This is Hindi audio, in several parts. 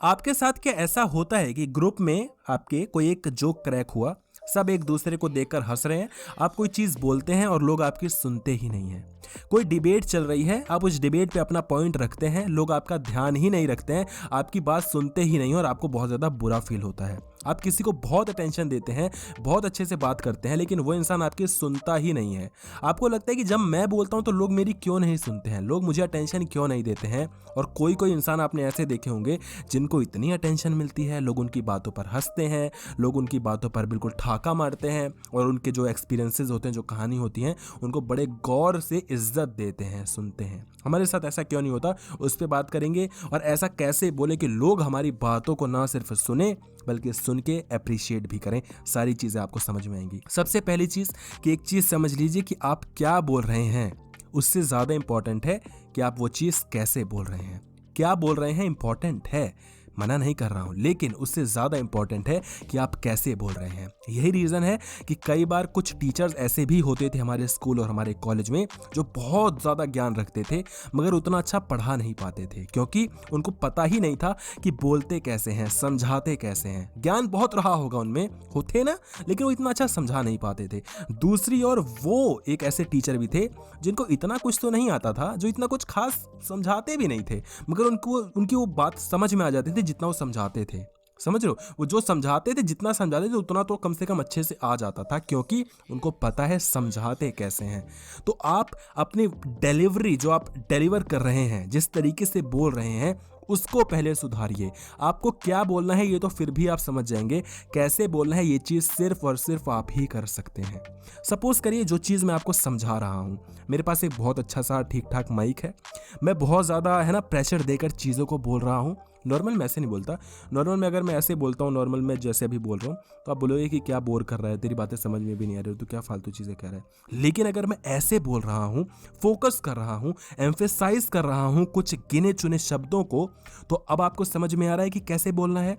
आपके साथ क्या ऐसा होता है कि ग्रुप में आपके कोई एक जोक क्रैक हुआ, सब एक दूसरे को देखकर हंस रहे हैं, आप कोई चीज़ बोलते हैं और लोग आपकी सुनते ही नहीं हैं। कोई डिबेट चल रही है, आप उस डिबेट पे अपना पॉइंट रखते हैं, लोग आपका ध्यान ही नहीं रखते हैं, आपकी बात सुनते ही नहीं और आपको बहुत ज़्यादा बुरा फील होता है। आप किसी को बहुत अटेंशन देते हैं, बहुत अच्छे से बात करते हैं, लेकिन वो इंसान आपकी सुनता ही नहीं है। आपको लगता है कि जब मैं बोलता हूँ तो लोग मेरी क्यों नहीं सुनते हैं, लोग मुझे अटेंशन क्यों नहीं देते हैं। और कोई कोई इंसान आपने ऐसे देखे होंगे जिनको इतनी अटेंशन मिलती है, लोग उनकी बातों पर हंसते हैं, लोग उनकी बातों पर बिल्कुल ठाका मारते हैं और उनके जो एक्सपीरियंसेस होते हैं, जो कहानी होती हैं, उनको बड़े गौर से इज्जत देते हैं, सुनते हैं। हमारे साथ ऐसा क्यों नहीं होता, उस पर बात करेंगे। और ऐसा कैसे बोले कि लोग हमारी बातों को ना सिर्फ सुने बल्कि सुन के अप्रिशिएट भी करें। सारी चीज़ें आपको समझ में आएंगी। सबसे पहली चीज़ कि एक चीज़ समझ लीजिए कि आप क्या बोल रहे हैं, उससे ज़्यादा इंपॉर्टेंट है कि आप वो चीज़ कैसे बोल रहे हैं। क्या बोल रहे हैं इंपॉर्टेंट है, मना नहीं कर रहा हूं, लेकिन उससे ज़्यादा इंपॉर्टेंट है कि आप कैसे बोल रहे हैं। यही रीज़न है कि कई बार कुछ टीचर्स ऐसे भी होते थे हमारे स्कूल और हमारे कॉलेज में जो बहुत ज़्यादा ज्ञान रखते थे मगर उतना अच्छा पढ़ा नहीं पाते थे, क्योंकि उनको पता ही नहीं था कि बोलते कैसे हैं, समझाते कैसे हैं। ज्ञान बहुत रहा होगा उनमें, होते ना, लेकिन वो इतना अच्छा समझा नहीं पाते थे। दूसरी ओर वो एक ऐसे टीचर भी थे जिनको इतना कुछ तो नहीं आता था, जो इतना कुछ खास समझाते भी नहीं थे, मगर उनको उनकी वो बात समझ में आ जाती थी जितना वो समझाते थे। समझ रहे हो, वो जो समझाते थे, जितना समझाते थे उतना तो कम से कम अच्छे से आ जाता था, क्योंकि उनको पता है समझाते कैसे हैं। तो आप अपनी डिलीवरी, जो आप डिलीवर कर रहे हैं, जिस तरीके से बोल रहे हैं, उसको पहले सुधारिए। आपको क्या बोलना है ये तो फिर भी आप समझ जाएंगे, कैसे बोलना है ये चीज़ सिर्फ और सिर्फ आप ही कर सकते हैं। सपोज करिए जो चीज़ मैं आपको समझा रहा हूँ, मेरे पास एक बहुत अच्छा सा ठीक ठाक माइक है, मैं बहुत ज़्यादा है ना प्रेशर देकर चीज़ों को बोल रहा हूँ। नॉर्मल मैं ऐसे नहीं बोलता, नॉर्मल में अगर मैं ऐसे बोलता हूँ, नॉर्मल में जैसे अभी बोल रहा हूँ, तो आप बोलोगे कि क्या बोर कर रहा है, तेरी बातें समझ में भी नहीं आ रही, तो क्या फालतू चीज़ें कह रहा है। लेकिन अगर मैं ऐसे बोल रहा हूँ, फोकस कर रहा हूँ, एम्फेसाइज कर रहा हूँ कुछ गिने चुने शब्दों को, तो अब आपको समझ में आ रहा है कि कैसे बोलना है।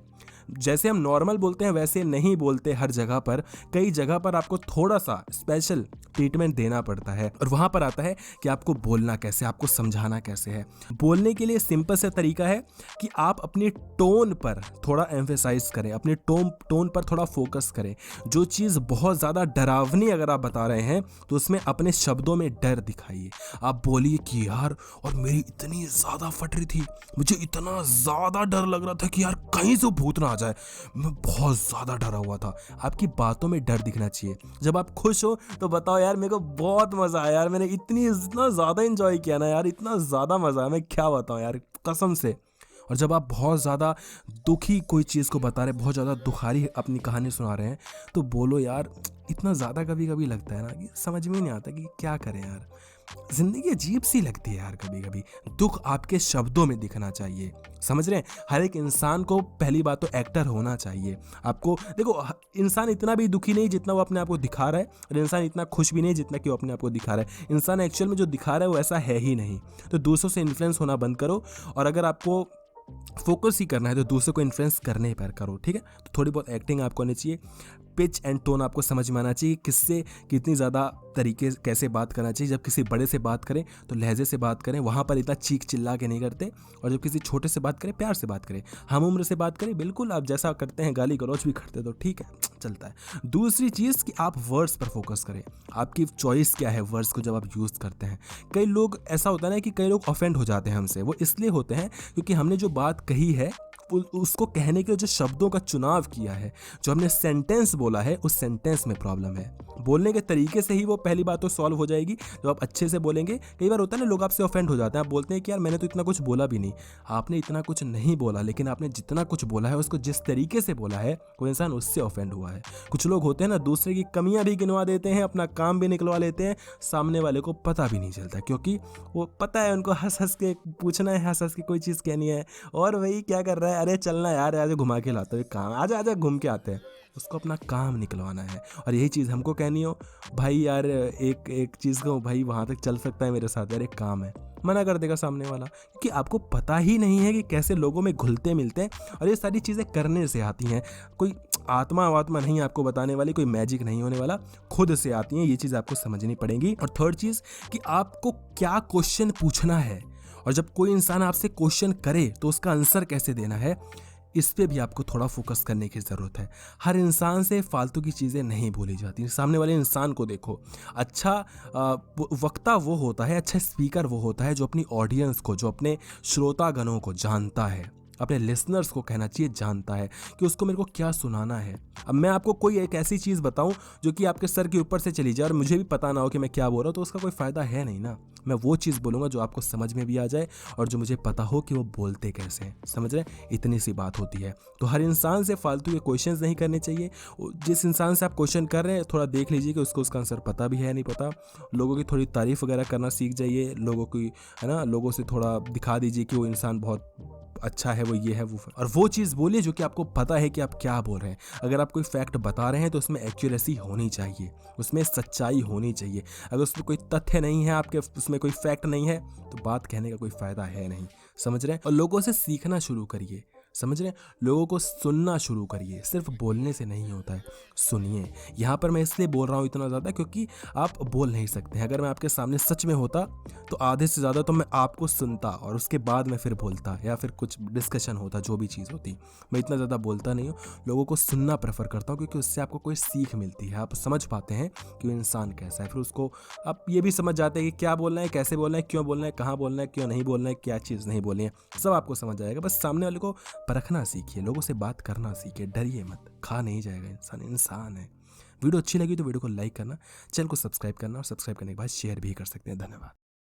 जैसे हम नॉर्मल बोलते हैं वैसे नहीं बोलते हर जगह पर, कई जगह पर आपको थोड़ा सा स्पेशल ट्रीटमेंट देना पड़ता है, और वहाँ पर आता है कि आपको बोलना कैसे, आपको समझाना कैसे है। बोलने के लिए सिंपल सा तरीका है कि आप अपनी टोन पर थोड़ा एम्फेसाइज करें, अपने टोन पर थोड़ा फोकस करें। जो चीज़ बहुत ज़्यादा डरावनी अगर आप बता रहे हैं तो उसमें अपने शब्दों में डर दिखाइए। आप बोलिए कि यार, और मेरी इतनी ज़्यादा फट रही थी, मुझे इतना ज़्यादा डर लग रहा था कि यार कहीं से भूत ना आ जाए, मैं बहुत ज़्यादा डरा हुआ था। आपकी बातों में डर दिखना चाहिए। जब आप खुश हो तो बताओ यार मेरे को बहुत मज़ा आया यार, मैंने इतना ज़्यादा एंजॉय किया ना यार, इतना ज़्यादा मज़ा आया, मैं क्या बताऊँ यार कसम से। और जब आप बहुत ज़्यादा दुखी कोई चीज़ को बता रहे, बहुत ज़्यादा दुखारी अपनी कहानी सुना रहे हैं, तो बोलो यार, इतना ज़्यादा कभी कभी लगता है ना कि समझ में नहीं आता कि क्या करें यार। जिंदगी अजीब सी लगती है यार कभी कभी। दुख आपके शब्दों में दिखना चाहिए, समझ रहे हैं। हर एक इंसान को पहली बात तो एक्टर होना चाहिए। आपको देखो, इंसान इतना भी दुखी नहीं जितना वो अपने आप को दिखा रहा है, और इंसान इतना खुश भी नहीं जितना कि वो अपने आप को दिखा रहा है। इंसान एक्चुअल में जो दिखा रहा है वो ऐसा है ही नहीं। तो दूसरों से इन्फ्लुएंस होना बंद करो, और अगर आपको फोकस ही करना है तो दूसरे को इन्फ्लुएंस करने पर करो, ठीक है। तो थोड़ी बहुत एक्टिंग आपको आनी चाहिए, पिच एंड टोन आपको समझ में आना चाहिए, किससे कितनी ज़्यादा तरीके कैसे बात करना चाहिए। जब किसी बड़े से बात करें तो लहजे से बात करें, वहाँ पर इतना चीख चिल्ला के नहीं करते। और जब किसी छोटे से बात करें, प्यार से बात करें, हम उम्र से बात करें, बिल्कुल आप जैसा करते हैं, गाली गलौज भी करते तो ठीक है, चलता है। दूसरी चीज़ कि आप वर्ड्स पर फोकस करें, आपकी चॉइस क्या है वर्ड्स को जब आप यूज़ करते हैं। कई लोग ऐसा होता है ना कि कई लोग ऑफेंड हो जाते हैं हमसे, वो इसलिए होते हैं क्योंकि हमने जो बात कही है उसको कहने के जो शब्दों का चुनाव किया है, जो हमने सेंटेंस बोला है, उस सेंटेंस में प्रॉब्लम है। बोलने के तरीके से ही वो पहली बात तो सॉल्व हो जाएगी, जब आप अच्छे से बोलेंगे। कई बार होता है ना, लोग आपसे ऑफेंड हो जाते हैं, आप बोलते हैं कि यार मैंने तो इतना कुछ बोला भी नहीं। आपने इतना कुछ नहीं बोला, लेकिन आपने जितना कुछ बोला है उसको जिस तरीके से बोला है, वो इंसान उससे ऑफेंड हुआ है। कुछ लोग होते हैं ना, दूसरे की कमियां भी गिनवा देते हैं, अपना काम भी निकलवा लेते हैं, सामने वाले को पता भी नहीं चलता, क्योंकि वो पता है उनको हंस हंस के पूछना है, हंस हंस के कोई चीज़ कहनी है, और वही क्या कर रहा है, अरे चलना यार, आज घुमा के लाता है काम, आजा आजा घूम के आते हैं। उसको अपना काम निकलवाना है, और यही चीज़ हमको कहनी हो, भाई यार एक एक चीज़ को, भाई वहाँ तक चल सकता है मेरे साथ यार, एक काम है, मना कर देगा सामने वाला, क्योंकि आपको पता ही नहीं है कि कैसे लोगों में घुलते मिलते हैं। और ये सारी चीज़ें करने से आती हैं, कोई आत्मा वात्मा नहीं आपको बताने वाली, कोई मैजिक नहीं होने वाला, खुद से आती हैं। ये चीज़ आपको समझनी पड़ेगी। और थर्ड चीज़ कि आपको क्या क्वेश्चन पूछना है, और जब कोई इंसान आपसे क्वेश्चन करे तो उसका आंसर कैसे देना है। इस पे भी आपको थोड़ा फोकस करने की ज़रूरत है। हर इंसान से फालतू की चीज़ें नहीं बोली जाती। सामने वाले इंसान को देखो, अच्छा वक्ता वो होता है, अच्छा स्पीकर वो होता है जो अपनी ऑडियंस को, जो अपने श्रोतागणों को जानता है, अपने लिसनर्स को कहना चाहिए जानता है कि उसको मेरे को क्या सुनाना है। अब मैं आपको कोई एक ऐसी चीज़ बताऊं जो कि आपके सर के ऊपर से चली जाए और मुझे भी पता ना हो कि मैं क्या बोल रहा हूँ, तो उसका कोई फ़ायदा है नहीं ना। मैं वो चीज़ बोलूँगा जो आपको समझ में भी आ जाए और जो मुझे पता हो कि वो बोलते कैसे हैं। समझ रहे हैं? इतनी सी बात होती है। तो हर इंसान से फालतू के क्वेश्चंस नहीं करने चाहिए। जिस इंसान से आप क्वेश्चन कर रहे हैं, थोड़ा देख लीजिए कि उसको उसका आंसर पता भी है नहीं पता। लोगों की थोड़ी तारीफ़ वगैरह करना सीख जाइए। लोगों की, है ना, लोगों से थोड़ा दिखा दीजिए कि वो इंसान बहुत अच्छा है, वो ये है वो, और वो चीज़ बोलिए जो कि आपको पता है कि आप क्या बोल रहे हैं। अगर आप कोई फैक्ट बता रहे हैं तो उसमें एक्यूरेसी होनी चाहिए, उसमें सच्चाई होनी चाहिए। अगर उसमें कोई तथ्य नहीं है, आपके उसमें कोई फैक्ट नहीं है, तो बात कहने का कोई फ़ायदा है नहीं। समझ रहे हैं? और लोगों से सीखना शुरू करिए। समझ रहे हैं? लोगों को सुनना शुरू करिए। सिर्फ बोलने से नहीं होता है, सुनिए। यहाँ पर मैं इसलिए बोल रहा हूँ इतना ज़्यादा क्योंकि आप बोल नहीं सकते हैं। अगर मैं आपके सामने सच में होता तो आधे से ज़्यादा तो मैं आपको सुनता और उसके बाद मैं फिर बोलता, या फिर कुछ डिस्कशन होता, जो भी चीज़ होती। मैं इतना ज़्यादा बोलता नहीं हूँ, लोगों को सुनना प्रेफर करता हूँ क्योंकि उससे आपको कोई सीख मिलती है। आप समझ पाते हैं कि वो इंसान कैसा है, फिर उसको आप ये भी समझ जाते हैं कि क्या बोलना है, कैसे बोलना है, क्यों बोलना है, कहाँ बोलना है, क्यों नहीं बोलना है, क्या चीज़ नहीं बोलनी है, सब आपको समझ आएगा। बस सामने वाले को परखना सीखिए, लोगों से बात करना सीखिए। डरिए मत, खा नहीं जाएगा इंसान, इंसान है। वीडियो अच्छी लगी तो वीडियो को लाइक करना, चैनल को सब्सक्राइब करना, और सब्सक्राइब करने के बाद शेयर भी कर सकते हैं। धन्यवाद।